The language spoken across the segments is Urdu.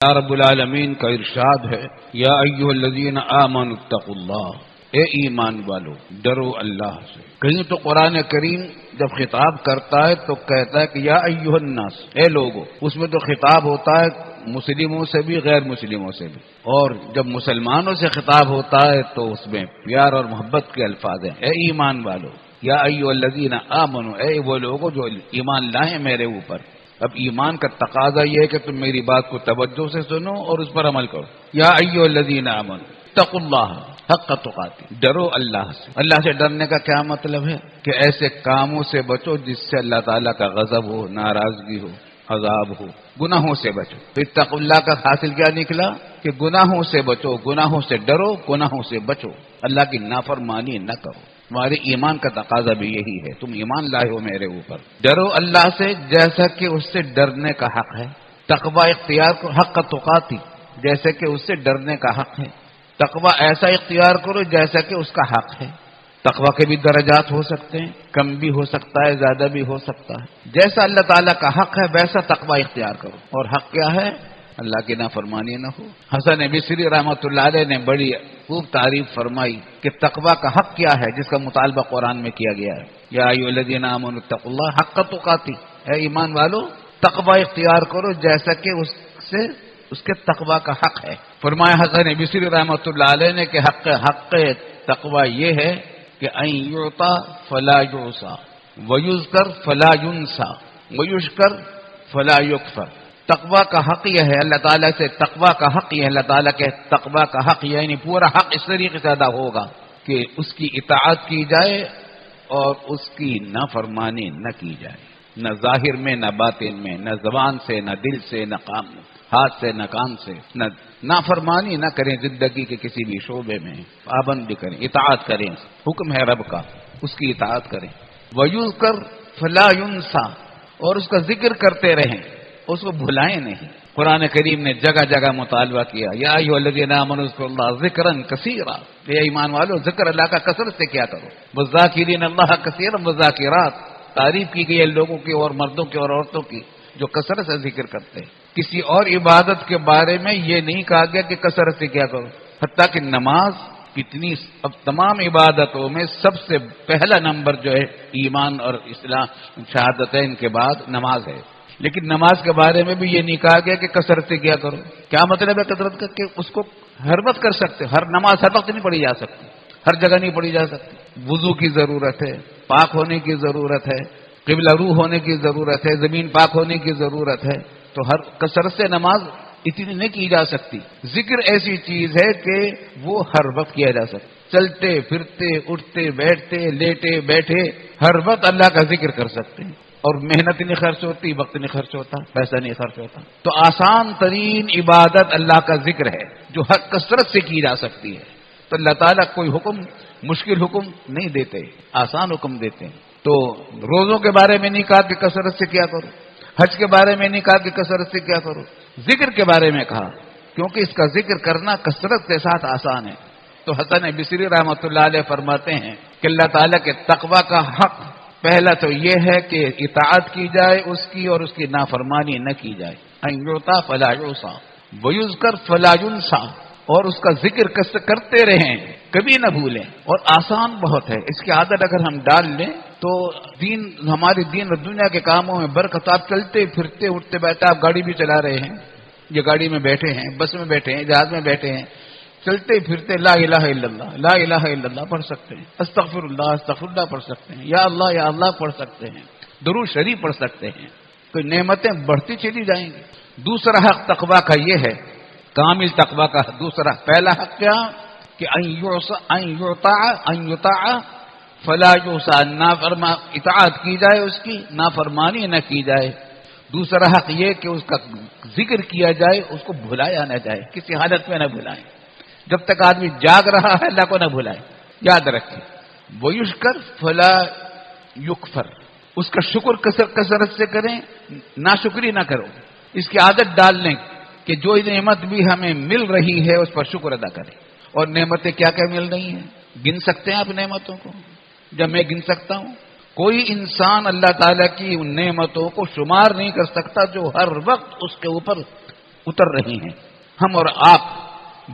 یا رب العالمین کا ارشاد ہے، یا ایھا الذین آمنوا اتقوا اللہ، اے ایمان والو ڈرو اللہ سے۔ کہیں تو قرآن کریم جب خطاب کرتا ہے تو کہتا ہے کہ یا ایھا الناس، اے لوگو۔ اس میں تو خطاب ہوتا ہے مسلموں سے بھی غیر مسلموں سے بھی، اور جب مسلمانوں سے خطاب ہوتا ہے تو اس میں پیار اور محبت کے الفاظ ہیں، اے ایمان والو، یا ایھا الذین آمنوا، اے وہ لوگو جو ایمان لائے میرے اوپر۔ اب ایمان کا تقاضا یہ ہے کہ تم میری بات کو توجہ سے سنو اور اس پر عمل کرو۔ یا ایھا الذین آمنوا اتقوا اللہ حق تقاته، ڈرو اللہ سے۔ اللہ سے ڈرنے کا کیا مطلب ہے؟ کہ ایسے کاموں سے بچو جس سے اللہ تعالیٰ کا غضب ہو، ناراضگی ہو، عذاب ہو۔ گناہوں سے بچو۔ پھر اتقوا اللہ کا حاصل کیا نکلا؟ کہ گناہوں سے بچو، گناہوں سے ڈرو، گناہوں سے بچو، اللہ کی نافرمانی نہ کرو۔ تمہارے ایمان کا تقاضا بھی یہی ہے، تم ایمان لائے ہو میرے اوپر، ڈرو اللہ سے جیسا کہ اس سے ڈرنے کا حق ہے۔ تقوی اختیار کو حق تقاتی، جیسے کہ اس سے ڈرنے کا حق ہے۔ تقوی ایسا اختیار کرو جیسا کہ اس کا حق ہے۔ تقوی کے بھی درجات ہو سکتے ہیں، کم بھی ہو سکتا ہے، زیادہ بھی ہو سکتا ہے۔ جیسا اللہ تعالیٰ کا حق ہے ویسا تقوی اختیار کرو، اور حق کیا ہے؟ اللہ کی نافرمانی نہ ہو۔ حسن بصری رحمۃ اللہ علیہ نے بڑی خوب تعریف فرمائی کہ تقوی کا حق کیا ہے جس کا مطالبہ قرآن میں کیا گیا ہے۔ یا ایھا الذین آمنوا اتقوا اللہ حق تقاتی، اے ایمان والو تقوی اختیار کرو جیسا کہ اس کے تقوی کا حق ہے۔ فرمایا حسن بصری رحمۃ اللہ علیہ نے کہ حق تقوی یہ ہے کہ ان یعطى فلا یعصى ویذکر فلا ینسى ویشکر فلا یکفر۔ تقوی کا حق یہ ہے، اللہ تعالیٰ سے تقوی کا حق یہ ہے، اللہ تعالیٰ کے تقوی کا حق یہ یعنی پورا حق اس طریقے سے ادا ہوگا کہ اس کی اطاعت کی جائے اور اس کی نافرمانی نہ کی جائے، نہ ظاہر میں نہ باطن میں، نہ زبان سے نہ دل سے نہ کام ہاتھ سے نہ کان سے، نہ نافرمانی نہ کریں زندگی کے کسی بھی شعبے میں، پابندی کریں، اطاعت کریں، حکم ہے رب کا، اس کی اطاعت کریں۔ وَيُذْكَرْ فَلَا يُنْسَى، اور اس کا ذکر کرتے رہیں، اس کو بھلائیں نہیں۔ قرآن کریم نے جگہ جگہ مطالبہ کیا، یا ایھا الذین آمنوا اذکروا اللہ ذکرا کثیرا، اے ایمان والو ذکر اللہ کا کثرت سے کیا کرو۔ والذاکرین اللہ کثیرا والذاکرات، تعریف کی گئی ہے لوگوں کی اور مردوں کی اور عورتوں کی جو کثرت سے ذکر کرتے ہیں۔ کسی اور عبادت کے بارے میں یہ نہیں کہا گیا کہ کثرت سے کیا کرو، حتیٰ کہ نماز کتنی، اب تمام عبادتوں میں سب سے پہلا نمبر جو ہے ایمان اور اسلام شہادتین کے بعد نماز ہے، لیکن نماز کے بارے میں بھی یہ نہیں کہا گیا کہ کثرت سے کیا کرو۔ کیا مطلب ہے کثرت کا؟ کہ اس کو ہر وقت کر سکتے، ہر نماز ہر وقت نہیں پڑھی جا سکتی، ہر جگہ نہیں پڑھی جا سکتی۔ وضو کی ضرورت ہے، پاک ہونے کی ضرورت ہے، قبلہ رو ہونے کی ضرورت ہے، زمین پاک ہونے کی ضرورت ہے، تو ہر کثرت سے نماز اتنی نہیں کی جا سکتی۔ ذکر ایسی چیز ہے کہ وہ ہر وقت کیا جا سکتا، چلتے پھرتے اٹھتے بیٹھتے لیٹے بیٹھے ہر وقت اللہ کا ذکر کر سکتے ہیں، اور محنت نہیں خرچ ہوتی، وقت نہیں خرچ ہوتا، پیسہ نہیں خرچ ہوتا۔ تو آسان ترین عبادت اللہ کا ذکر ہے جو ہر کثرت سے کی جا سکتی ہے۔ تو اللہ تعالیٰ کوئی حکم مشکل حکم نہیں دیتے، آسان حکم دیتے ہیں۔ تو روزوں کے بارے میں نہیں کہا کہ کثرت سے کیا کرو، حج کے بارے میں نہیں کہا کہ کثرت سے کیا کرو، ذکر کے بارے میں کہا، کیونکہ اس کا ذکر کرنا کثرت کے ساتھ آسان ہے۔ تو حسن بصری رحمۃ اللہ علیہ فرماتے ہیں کہ اللہ تعالیٰ کے تقوی کا حق پہلا تو یہ ہے کہ اطاعت کی جائے اس کی اور اس کی نافرمانی نہ کی جائے۔ ان یعطى فلا یعصى ویذکر فلا ینسى، اور اس کا ذکر کرتے رہیں، کبھی نہ بھولیں، اور آسان بہت ہے۔ اس کی عادت اگر ہم ڈال لیں تو دین، ہماری دین اور دنیا کے کاموں میں برکت۔ آپ چلتے پھرتے اٹھتے بیٹھتے، آپ گاڑی بھی چلا رہے ہیں، یہ گاڑی میں بیٹھے ہیں، بس میں بیٹھے ہیں، جہاز میں بیٹھے ہیں، چلتے پھرتے لا الہ الا اللہ، لا الہ الا اللہ پڑھ سکتے ہیں، استغفر اللہ پڑھ سکتے ہیں، یا اللہ پڑھ سکتے ہیں، درود شریف پڑھ سکتے ہیں، تو نعمتیں بڑھتی چلی جائیں گی۔ دوسرا حق تقوی کا یہ ہے، کامل تقوی کا دوسرا، پہلا حق کیا کہ ان یطاع فلا یعصى، اطاعت کی جائے اس کی، نافرمانی نہ کی جائے۔ دوسرا حق یہ کہ اس کا ذکر کیا جائے، اس کو بھلایا نہ جائے، کسی حالت میں نہ بھلائیں۔ جب تک آدمی جاگ رہا ہے اللہ کو نہ بھلائے، یاد رکھیں۔ وَيُشْكَرْ فَلَا يُكْفَرْ، اس کا شکر کثرت سے کریں، ناشکری نہ کرو۔ اس کی عادت ڈال لیں کہ جو نعمت بھی ہمیں مل رہی ہے اس پر شکر ادا کریں۔ اور نعمتیں کیا کیا مل رہی ہیں؟ گن سکتے ہیں آپ نعمتوں کو؟ جب میں گن سکتا ہوں، کوئی انسان اللہ تعالیٰ کی ان نعمتوں کو شمار نہیں کر سکتا جو ہر وقت اس کے اوپر اتر رہی ہیں. ہم اور آپ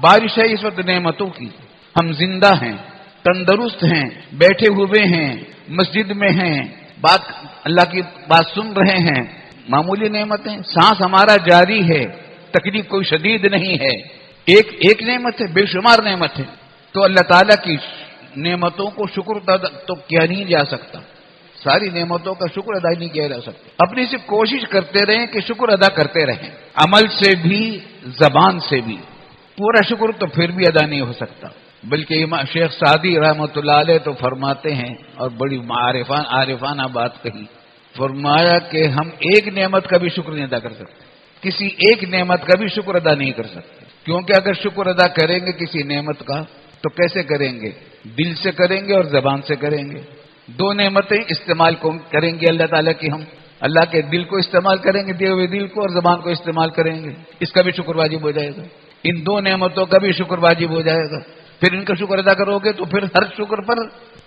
بارش ہے اس وقت نعمتوں کی. ہم زندہ ہیں، تندرست ہیں، بیٹھے ہوئے ہیں، مسجد میں ہیں، بات اللہ کی بات سن رہے ہیں. معمولی نعمتیں. سانس ہمارا جاری ہے، تکلیف کوئی شدید نہیں ہے. ایک نعمت ہے، بے شمار نعمت ہے. تو اللہ تعالیٰ کی نعمتوں کو شکر تو کیا نہیں جا سکتا. ساری نعمتوں کا شکر ادا نہیں کیا جا سکتا. اپنی صرف کوشش کرتے رہیں کہ شکر ادا کرتے رہیں، عمل سے بھی زبان سے بھی. پورا شکر تو پھر بھی ادا نہیں ہو سکتا. بلکہ شیخ سعدی رحمۃ اللہ علیہ تو فرماتے ہیں، اور بڑی عارفانہ بات کہی، فرمایا کہ ہم ایک نعمت کا بھی شکر نہیں ادا کر سکتے، کسی ایک نعمت کا بھی شکر ادا نہیں کر سکتے. کیونکہ اگر شکر ادا کریں گے کسی نعمت کا تو کیسے کریں گے؟ دل سے کریں گے اور زبان سے کریں گے. دو نعمتیں استعمال کریں گے اللہ تعالیٰ کی. ہم اللہ کے دل کو استعمال کریں گے، دیے ہوئے دل کو، اور زبان کو استعمال کریں گے. اس کا بھی شکر واجب ہو جائے گا. ان دو نعمتوں کا بھی شکر واجب ہو جائے گا. پھر ان کا شکر ادا کرو گے تو پھر ہر شکر پر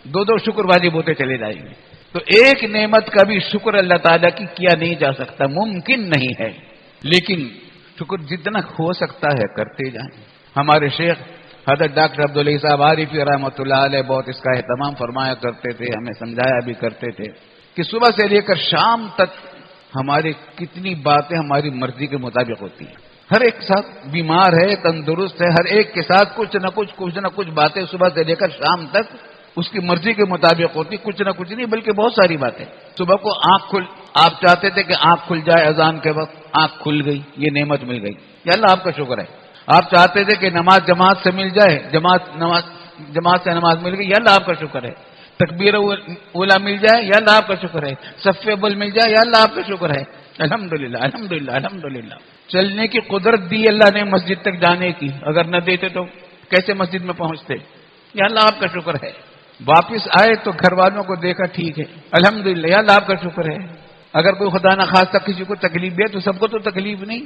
دو شکر واجب ہوتے چلے جائیں گے. تو ایک نعمت کا بھی شکر اللہ تعالیٰ کی کیا نہیں جا سکتا، ممکن نہیں ہے. لیکن شکر جتنا ہو سکتا ہے کرتے جائیں. ہمارے شیخ حضرت ڈاکٹر عبداللہ صاحب عارفی رحمۃ اللہ علیہ بہت اس کا اہتمام فرمایا کرتے تھے، ہمیں سمجھایا بھی کرتے تھے کہ صبح سے لے کر شام تک ہماری کتنی باتیں ہماری مرضی کے مطابق ہوتی ہیں. ہر ایک ساتھ بیمار ہے، تندرست ہے، ہر ایک کے ساتھ کچھ نہ کچھ باتیں صبح سے لے کر شام تک اس کی مرضی کے مطابق ہوتی. کچھ نہ کچھ نہیں بلکہ بہت ساری باتیں. صبح کو آپ چاہتے تھے کہ آنکھ کھل جائے اذان کے وقت، آنکھ کھل گئی، یہ نعمت مل گئی، یا اللہ آپ کا شکر ہے. آپ چاہتے تھے کہ نماز جماعت سے مل جائے، جماعت سے نماز مل گئی، یا اللہ آپ کا شکر ہے. تکبیر اولا مل جائے، یا اللہ آپ کا شکر ہے. صف اول مل جائے، یا اللہ آپ کا شکر ہے. الحمدللہ الحمدللہ الحمدللہ. چلنے کی قدرت دی اللہ نے مسجد تک جانے کی، اگر نہ دیتے تو کیسے مسجد میں پہنچتے؟ یا اللہ آپ کا شکر ہے. واپس آئے تو گھر والوں کو دیکھا، ٹھیک ہے الحمدللہ، یا اللہ آپ کا شکر ہے. اگر کوئی خدا نہ خواستہ کسی کو تکلیف دے تو سب کو تو تکلیف نہیں،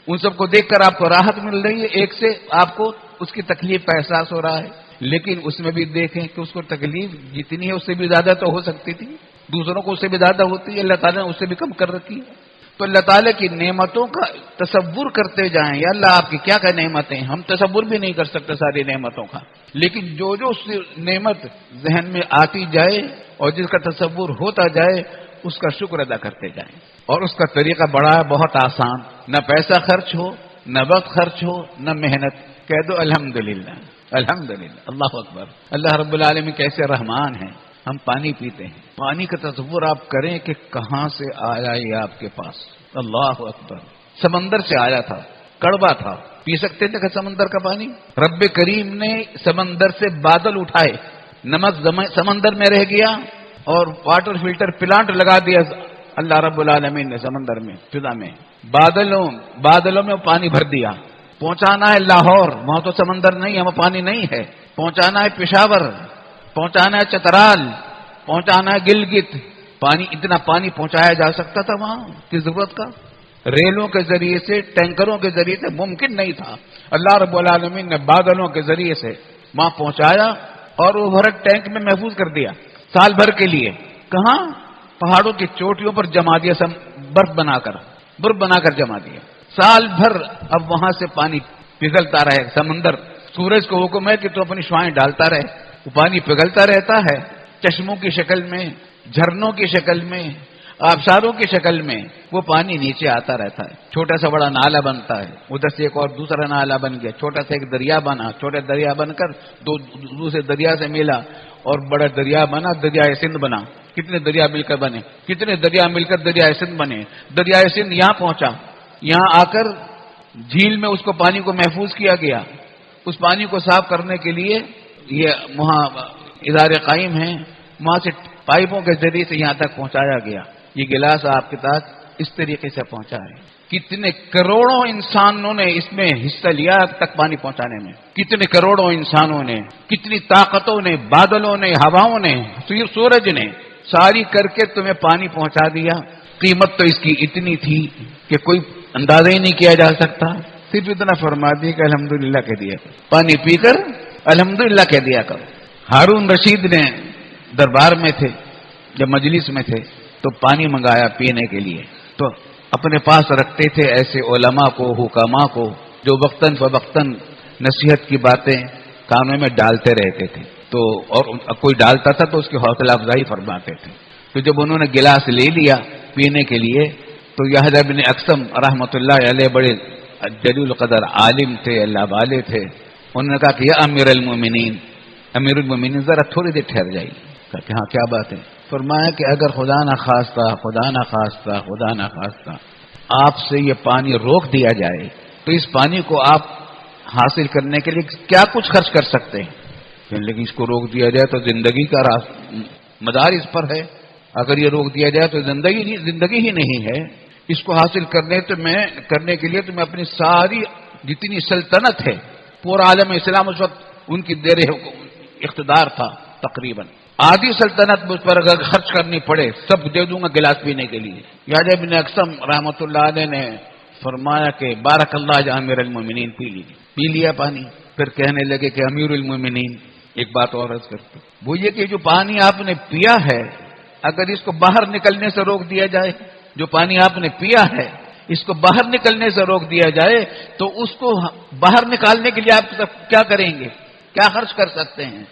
ان سب کو دیکھ کر آپ کو راحت مل رہی ہے. ایک سے آپ کو اس کی تکلیف کا احساس ہو رہا ہے، لیکن اس میں بھی دیکھیں کہ اس کو تکلیف جتنی ہے اس سے بھی زیادہ تو ہو سکتی تھی، دوسروں کو اس سے بھی زیادہ ہوتی ہے، اللہ تعالیٰ نے اس سے بھی کم کر رکھی ہے. تو اللہ تعالیٰ کی نعمتوں کا تصور کرتے جائیں. یا اللہ آپ کی کیا کیا نعمتیں ہیں، ہم تصور بھی نہیں کر سکتے ساری نعمتوں کا، لیکن جو نعمت ذہن میں آتی جائے اور جس کا تصور ہوتا جائے اس کا شکر ادا کرتے جائیں. اور اس کا طریقہ بڑا ہے، بہت آسان. نہ پیسہ خرچ ہو، نہ وقت خرچ ہو، نہ محنت. کہہ دو الحمدللہ الحمدللہ اللہ اکبر. اللہ رب العالمین کیسے رحمان ہیں. ہم پانی پیتے ہیں، پانی کا تصور آپ کریں کہ کہاں سے آیا یہ آپ کے پاس. اللہ اکبر. سمندر سے آیا تھا، کڑوا تھا، پی سکتے تھے کہ سمندر کا پانی؟ رب کریم نے سمندر سے بادل اٹھائے، نمک سمندر میں رہ گیا اور واٹر فلٹر پلانٹ لگا دیا اللہ رب العالمین نے سمندر میں، فضا میں. بادلوں میں پانی بھر دیا. پہنچانا ہے لاہور، وہاں تو سمندر نہیں ہے، وہاں پانی نہیں ہے. پہنچانا ہے پشاور، پہنچانا ہے چترال، پہنچانا ہے گلگت. اتنا پانی پہنچایا جا سکتا تھا وہاں کی ضرورت کا؟ ریلوں کے ذریعے سے، ٹینکروں کے ذریعے سے ممکن نہیں تھا. اللہ رب العالمین نے بادلوں کے ذریعے سے وہاں پہنچایا اور وہ بھر ٹینک میں محفوظ کر دیا سال بھر کے لیے. کہاں؟ پہاڑوں کی چوٹیوں پر جما دیا، برف بنا کر جما دیا. سال بھر اب وہاں سے پانی پگھلتا رہے. سمندر سورج کو حکم ہے کہ تو اپنی شعائیں ڈالتا رہے، وہ پانی پگھلتا رہتا ہے، چشموں کی شکل میں، جھرنوں کی شکل میں، آبشاروں کی شکل میں وہ پانی نیچے آتا رہتا ہے. چھوٹا سا بڑا نالا بنتا ہے، ادھر سے ایک اور دوسرا نالا بن گیا، چھوٹا سا ایک دریا بنا، چھوٹا دریا بن کر دوسرے دریا سے ملا اور بڑا دریا بنا، دریائے سندھ بنا. کتنے دریا مل کر بنے، کتنے دریا مل کر دریائے سندھ بنے. دریائے سندھ یہاں پہنچا، یہاں آ کر جھیل میں اس کو پانی کو محفوظ کیا گیا. اس پانی کو صاف کرنے کے لیے یہ وہاں ادارے قائم ہیں، وہاں سے پائپوں کے ذریعے سے یہاں تک پہنچایا گیا. یہ گلاس آپ کے پاس اس طریقے سے پہنچا ہے. کتنے کروڑوں انسانوں نے اس میں حصہ لیا تک پانی پہنچانے میں. کتنے کروڑوں انسانوں نے، کتنی طاقتوں نے، بادلوں نے، ہواؤں نے، سورج نے ساری کر کے تمہیں پانی پہنچا دیا. قیمت تو اس کی اتنی تھی کہ کوئی اندازہ ہی نہیں کیا جا سکتا. صرف اتنا فرما دیا کہ الحمدللہ کہہ دیا کرو، پانی پی کر الحمدللہ کہہ دیا کرو. ہارون رشید نے دربار میں تھے، جب مجلس میں تھے تو پانی منگایا پینے کے لیے، تو اپنے پاس رکھتے تھے ایسے علماء کو، حکماء کو، جو وقتاً فوقتاً نصیحت کی باتیں کانوں میں ڈالتے رہتے تھے، تو اور کوئی ڈالتا تھا تو اس کی حوصلہ افزائی فرماتے تھے۔ تو جب انہوں نے گلاس لے لیا پینے کے لیے تو یحییٰ بن اقسم رحمۃ اللہ علیہ بڑے جلیل القدر عالم تھے، اللہ والے تھے، انہوں نے کہا کہ یا امیر المومنین، امیر المومنین ذرا تھوڑی دیر ٹھہر جائیے۔ کہا کہ ہاں کیا بات ہے؟ فرمایا کہ اگر خدا نہ خواستہ آپ سے یہ پانی روک دیا جائے تو اس پانی کو آپ حاصل کرنے کے لیے کیا کچھ خرچ کر سکتے ہیں؟ لیکن اس کو روک دیا جائے تو زندگی کا مدار اس پر ہے، اگر یہ روک دیا جائے تو زندگی ہی نہیں ہے۔ اس کو حاصل کرنے کے لیے تو میں اپنی ساری جتنی سلطنت ہے، پورا عالم اسلام اس وقت ان کی دیر اقتدار تھا، تقریباً آدھی سلطنت مجھ پر اگر خرچ کرنی پڑے سب دے دوں گا گلاس پینے کے لیے۔ یحییٰ بن اقسم رحمۃ اللہ علیہ نے فرمایا کہ بارک اللہ یا امیر المومنین، پی لیا پانی۔ پھر کہنے لگے کہ امیر المومنین ایک بات اور عرض کرتے، وہ یہ کہ جو پانی آپ نے پیا ہے اگر اس کو باہر نکلنے سے روک دیا جائے، جو پانی آپ نے پیا ہے اس کو باہر نکلنے سے روک دیا جائے تو اس کو باہر نکالنے کے لیے آپ کیا کریں گے، کیا خرچ کر سکتے ہیں؟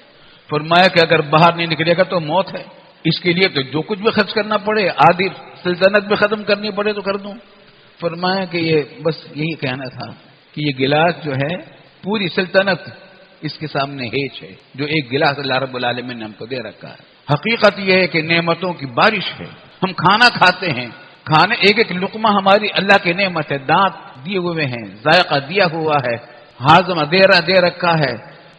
فرمایا کہ اگر باہر نہیں نکلے گا تو موت ہے، اس کے لیے تو جو کچھ بھی خرچ کرنا پڑے، آدھی سلطنت بھی ختم کرنی پڑے تو کر دوں۔ فرمایا کہ یہ بس یہی کہنا تھا کہ یہ گلاس جو ہے پوری سلطنت اس کے سامنے ہیچ ہے، جو ایک گلاس اللہ رب العالمین نے ہم کو دے رکھا ہے۔ حقیقت یہ ہے کہ نعمتوں کی بارش ہے، ہم کھانا کھاتے ہیں، کھانے ایک ایک لقمہ ہماری اللہ کی نعمت ہے، دانت دیے ہوئے ہیں، ذائقہ دیا ہوا ہے، ہاضمہ دے رکھا ہے،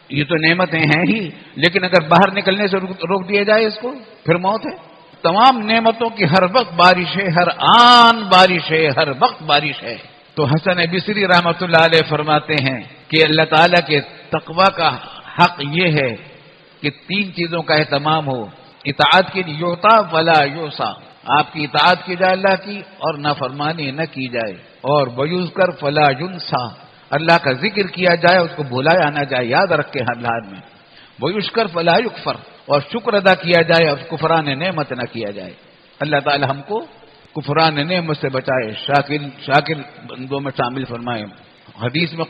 یہ تو نعمتیں ہیں ہی، لیکن اگر باہر نکلنے سے روک دیا جائے اس کو پھر موت ہے۔ تمام نعمتوں کی ہر وقت بارش ہے، ہر آن بارش ہے، ہر وقت بارش ہے۔ تو حسن بصری رحمۃ اللہ علیہ فرماتے ہیں کہ اللہ تعالیٰ کے تقوی کا حق یہ ہے کہ تین چیزوں کا اہتمام ہو، اطاعت کی یوتا ولا یوسا، آپ کی اطاعت کی جائے اللہ کی اور نافرمانی نہ کی جائے، اور ویذکر فلا ینسا، اللہ کا ذکر کیا جائے اس کو بھلایا نہ جائے، یاد رکھ کے ہر حال میں، ویشکر فلا یکفر، اور شکر ادا کیا جائے اور کفران نعمت نہ کیا جائے۔ اللہ تعالی ہم کو کفران نعمت سے بچائے، شاکر بندوں میں شامل فرمائے۔ حدیث میں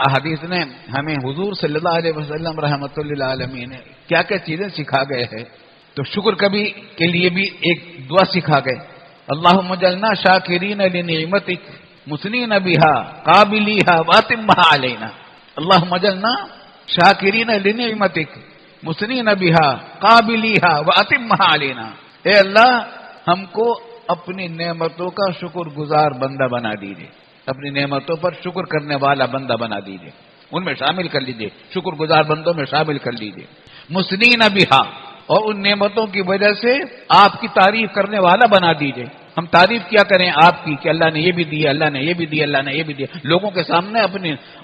حدیث نے ہمیں حضور صلی اللہ علیہ وسلم رحمۃ للعالمین نے کیا کیا چیزیں سکھا گئے ہیں، تو شکر کبھی کے لیے بھی ایک دعا سکھا گئے، اللہم اجعلنا شاکرین لنعمتک مثنین بہا قابلیہا واتمھا علینا، اللہم اجعلنا شاکرین لنعمتک مثنین بہا قابلیہا واتمھا علینا، اے اللہ ہم کو اپنی نعمتوں کا شکر گزار بندہ بنا دیجیے، اپنی نعمتوں پر شکر کرنے والا بندہ بنا دیجیے، ان میں شامل کر لیجیے، شکر گزار بندوں میں شامل کر لیجیے، مثنین بہا، اور ان نعمتوں کی وجہ سے آپ کی تعریف کرنے والا بنا دیجیے۔ ہم تعریف کیا کریں آپ کی کہ اللہ نے یہ بھی دیا، اللہ نے یہ بھی دیا، اللہ نے یہ بھی دیا، لوگوں کے سامنے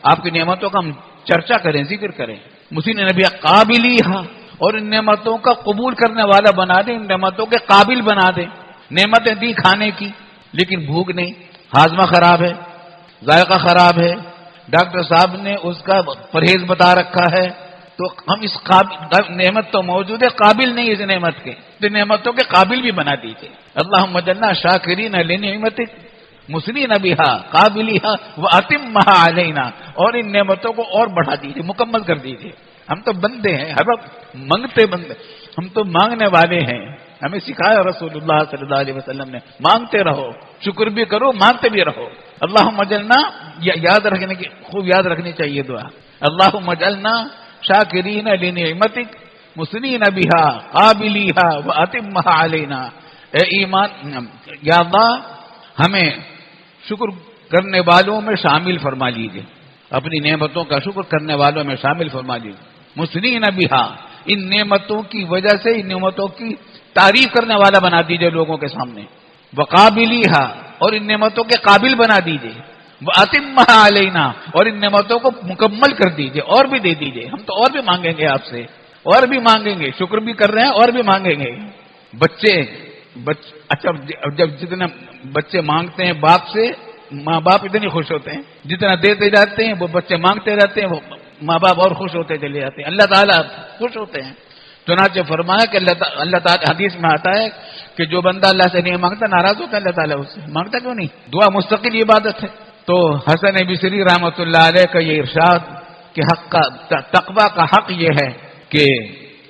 آپ کی نعمتوں کا ہم چرچا کریں، ذکر کریں۔ مثنین بہا قابلیہا، اور ان نعمتوں کا قبول کرنے والا بنا دیں، ان نعمتوں کے قابل بنا دیں۔ نعمتیں دی کھانے کی لیکن بھوک نہیں، ہاضمہ خراب ہے، ذائقہ خراب ہے، ڈاکٹر صاحب نے اس کا پرہیز بتا رکھا ہے، تو ہم اس نعمت تو موجود ہے، قابل نہیں اس نعمت کے، تو نعمتوں کے قابل بھی بنا دیجیے۔ اللہم اجعلنا شاکرین لنعمتک مثنین بہا قابلیہا واتمھا علینا، اور ان نعمتوں کو اور بڑھا دیجیے، مکمل کر دیجیے۔ ہم تو بندے ہیں، ہر وقت منگتے بندے، ہم تو مانگنے والے ہیں، ہمیں سکھایا رسول اللہ صلی اللہ علیہ وسلم نے، مانگتے رہو، شکر بھی کرو، مانگتے بھی رہو۔ اللہم اجعلنا، یاد رکھنے کی خوب یاد رکھنی چاہیے دعا، اللہم اجعلنا شاکرین لنعمتک مثنین بہا قابلیہا واتمھا علینا، اے ایمان، یا اللہ ہمیں شکر کرنے والوں میں شامل فرما لیجیے، اپنی نعمتوں کا شکر کرنے والوں میں شامل فرما لیجیے، مثنین بہا، ان نعمتوں کی وجہ سے ان نعمتوں کی تعریف کرنے والا بنا دیجیے لوگوں کے سامنے، وقابلیہا، اور ان نعمتوں کے قابل بنا دیجیے، واتمھا علینا، اور ان نعمتوں کو مکمل کر دیجیے، اور بھی دے دیجیے۔ ہم تو اور بھی مانگیں گے آپ سے، اور بھی مانگیں گے، شکر بھی کر رہے ہیں اور بھی مانگیں گے۔ اچھا، جب جتنا بچے مانگتے ہیں باپ سے، ماں باپ اتنے خوش ہوتے ہیں، جتنا دیتے جاتے ہیں وہ بچے مانگتے رہتے ہیں، وہ ماں باپ اور خوش ہوتے چلے جاتے ہیں، اللہ تعالیٰ خوش ہوتے ہیں۔ چنانچہ فرمایا کہ اللہ تعالیٰ حدیث میں آتا ہے کہ جو بندہ اللہ سے نہیں مانگتا ناراض ہوتا ہے اللہ تعالیٰ اس سے، مانگتا کیوں نہیں؟ دعا مستقل عبادت ہے۔ تو حسن بصری رحمۃ اللہ علیہ کا یہ ارشاد کہ حق کا تقویٰ کا حق یہ ہے کہ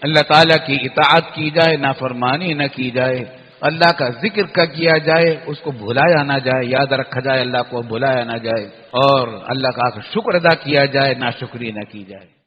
اللہ تعالیٰ کی اطاعت کی جائے، نافرمانی نہ کی جائے، اللہ کا ذکر کا کیا جائے، اس کو بھلایا نہ جائے، یاد رکھا جائے، اللہ کو بھلایا نہ جائے، اور اللہ کا شکر ادا کیا جائے، ناشکری نہ کی جائے۔